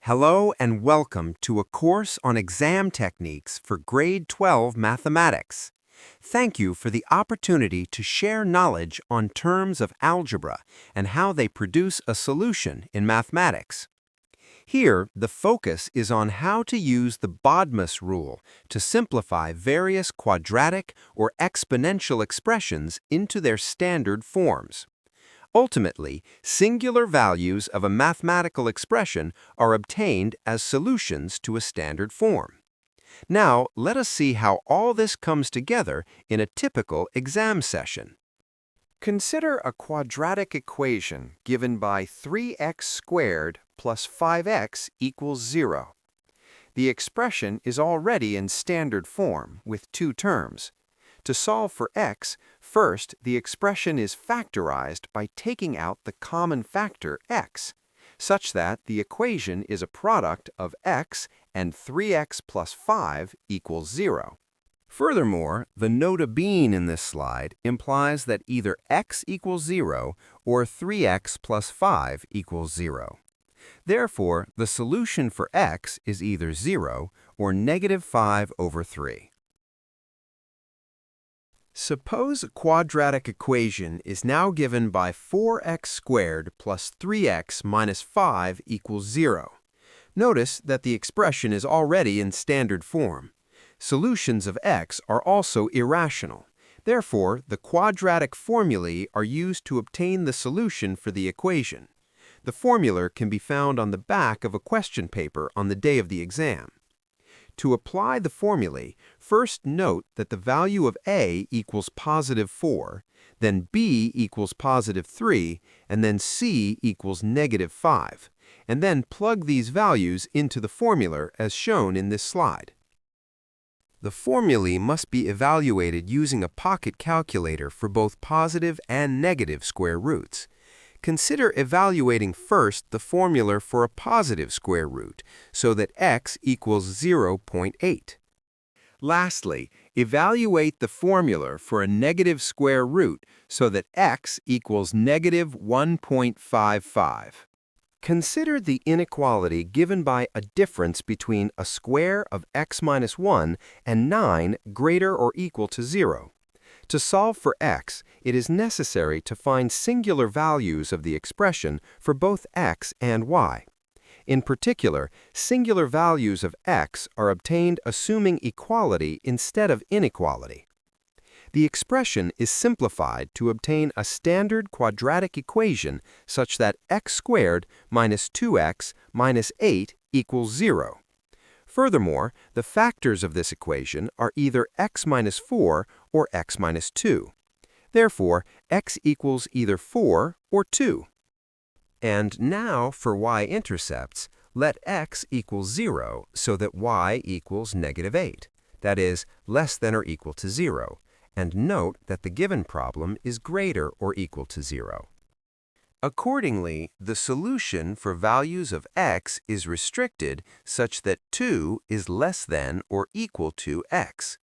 Hello and welcome to a course on exam techniques for Grade 12 Mathematics. Thank you for the opportunity to share knowledge on terms of algebra and how they produce a solution in mathematics. Here, the focus is on how to use the Bodmas rule to simplify various quadratic or exponential expressions into their standard forms. Ultimately, singular values of a mathematical expression are obtained as solutions to a standard form. Now, let us see how all this comes together in a typical exam session. Consider a quadratic equation given by 3x squared plus 5x equals 0. The expression is already in standard form with two terms. To solve for x, first the expression is factorized by taking out the common factor x, such that the equation is a product of x and 3x plus 5 equals 0. Furthermore, the nota bene in this slide implies that either x equals 0 or 3x plus 5 equals 0. Therefore, the solution for x is either 0 or negative 5 over 3. Suppose a quadratic equation is now given by 4x squared plus 3x minus 5 equals 0. Notice that the expression is already in standard form. Solutions of x are also irrational. Therefore, the quadratic formulae are used to obtain the solution for the equation. The formula can be found on the back of a question paper on the day of the exam. To apply the formulae, first note that the value of a equals positive 4, then b equals positive 3, and then c equals negative 5, and then plug these values into the formula as shown in this slide. The formulae must be evaluated using a pocket calculator for both positive and negative square roots. Consider evaluating first the formula for a positive square root, so that x equals 0.8. Lastly, evaluate the formula for a negative square root, so that x equals negative 1.55. Consider the inequality given by a difference between a square of x minus 1 and 9 greater or equal to 0. To solve for x, it is necessary to find singular values of the expression for both x and y. In particular, singular values of x are obtained assuming equality instead of inequality. The expression is simplified to obtain a standard quadratic equation such that x squared minus 2x minus 8 equals 0. Furthermore, the factors of this equation are either x minus 4 or x minus 2. Therefore, x equals either 4 or 2. And now for y-intercepts, let x equal 0 so that y equals negative 8, that is, less than or equal to 0, and note that the given problem is greater or equal to 0. Accordingly, the solution for values of x is restricted such that 2 is less than or equal to x.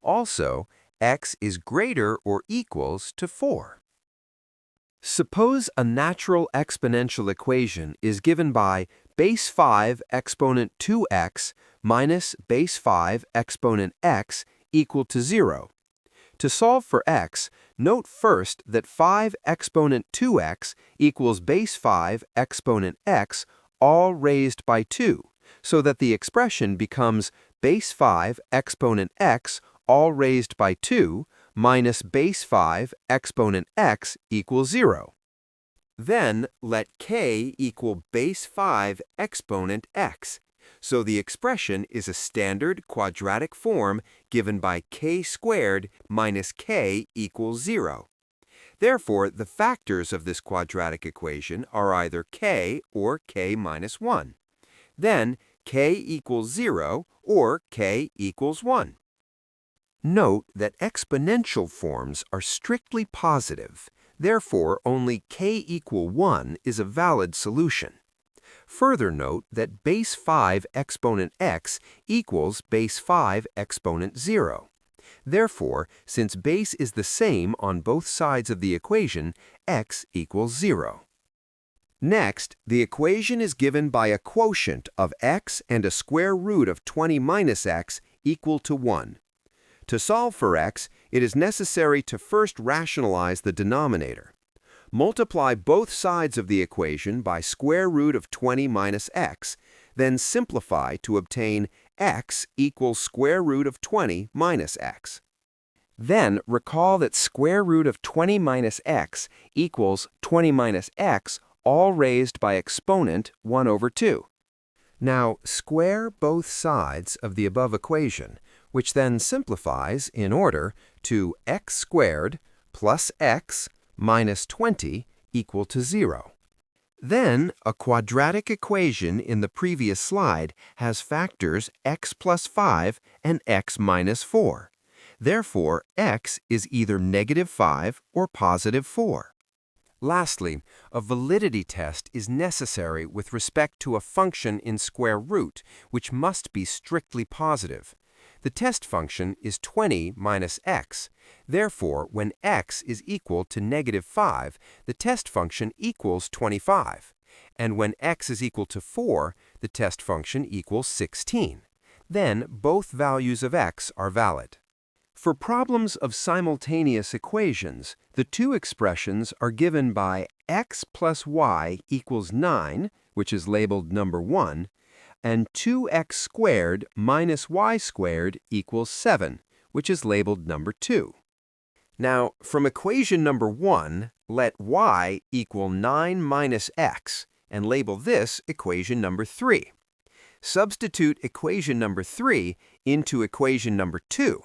Also, x is greater or equals to 4. Suppose a natural exponential equation is given by base 5 exponent 2x minus base 5 exponent x equal to 0. To solve for x, note first that 5 exponent 2x equals base 5 exponent x all raised by 2, so that the expression becomes base 5 exponent x all raised by 2 minus base 5 exponent x equals 0. Then let k equal base 5 exponent x, so the expression is a standard quadratic form given by k squared minus k equals 0. Therefore, the factors of this quadratic equation are either k or k minus 1. Then, k equals 0 or k equals 1. Note that exponential forms are strictly positive. Therefore, only k equal 1 is a valid solution. Further note that base 5 exponent x equals base 5 exponent 0. Therefore, since base is the same on both sides of the equation, x equals 0. Next, the equation is given by a quotient of x and a square root of 20 minus x equal to 1. To solve for x, it is necessary to first rationalize the denominator. Multiply both sides of the equation by square root of 20 minus x, then simplify to obtain x equals square root of 20 minus x. Then recall that square root of 20 minus x equals 20 minus x, all raised by exponent 1 over 2. Now square both sides of the above equation, which then simplifies in order to x squared plus x minus 20 equal to 0. Then, a quadratic equation in the previous slide has factors x plus 5 and x minus 4. Therefore, x is either negative 5 or positive 4. Lastly, a validity test is necessary with respect to a function in square root, which must be strictly positive. The test function is 20 minus x. Therefore, when x is equal to negative 5, the test function equals 25. And when x is equal to 4, the test function equals 16. Then, both values of x are valid. For problems of simultaneous equations, the two expressions are given by x plus y equals 9, which is labeled number 1, and 2x squared minus y squared equals 7, which is labeled number 2. Now, from equation number 1, let y equal 9 minus x, and label this equation number 3. Substitute equation number 3 into equation number 2.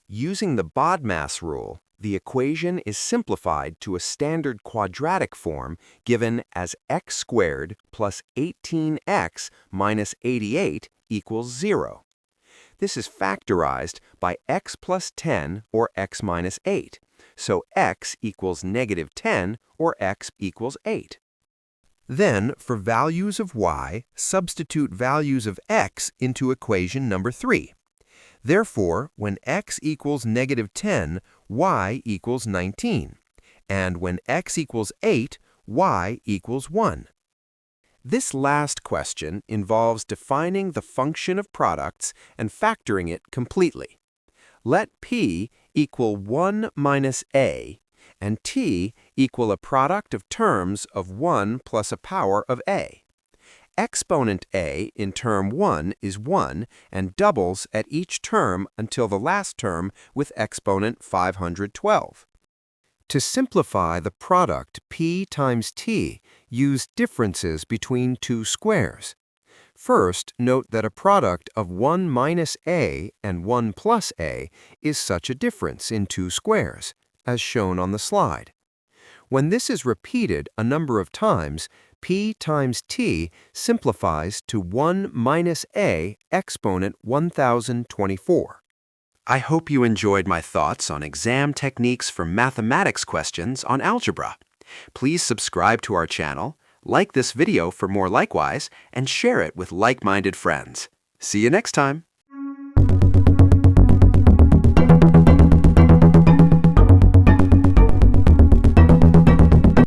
Using the BODMAS rule, the equation is simplified to a standard quadratic form given as x squared plus 18x minus 88 equals 0. This is factorized by x plus 10 or x minus 8, so x equals negative 10 or x equals 8. Then, for values of y, substitute values of x into equation number 3. Therefore, when x equals negative 10, y equals 19. And when x equals 8, y equals 1. This last question involves defining the function of products and factoring it completely. Let p equal 1 minus a, and t equal a product of terms of 1 plus a power of a. Exponent a in term 1 is 1 and doubles at each term until the last term with exponent 512. To simplify the product p times t, use differences between two squares. First, note that a product of 1 minus a and 1 plus a is such a difference in two squares, as shown on the slide. When this is repeated a number of times, p times t simplifies to 1 minus a exponent 1024. I hope you enjoyed my thoughts on exam techniques for mathematics questions on algebra. Please subscribe to our channel, like this video for more likewise, and share it with like-minded friends. See you next time!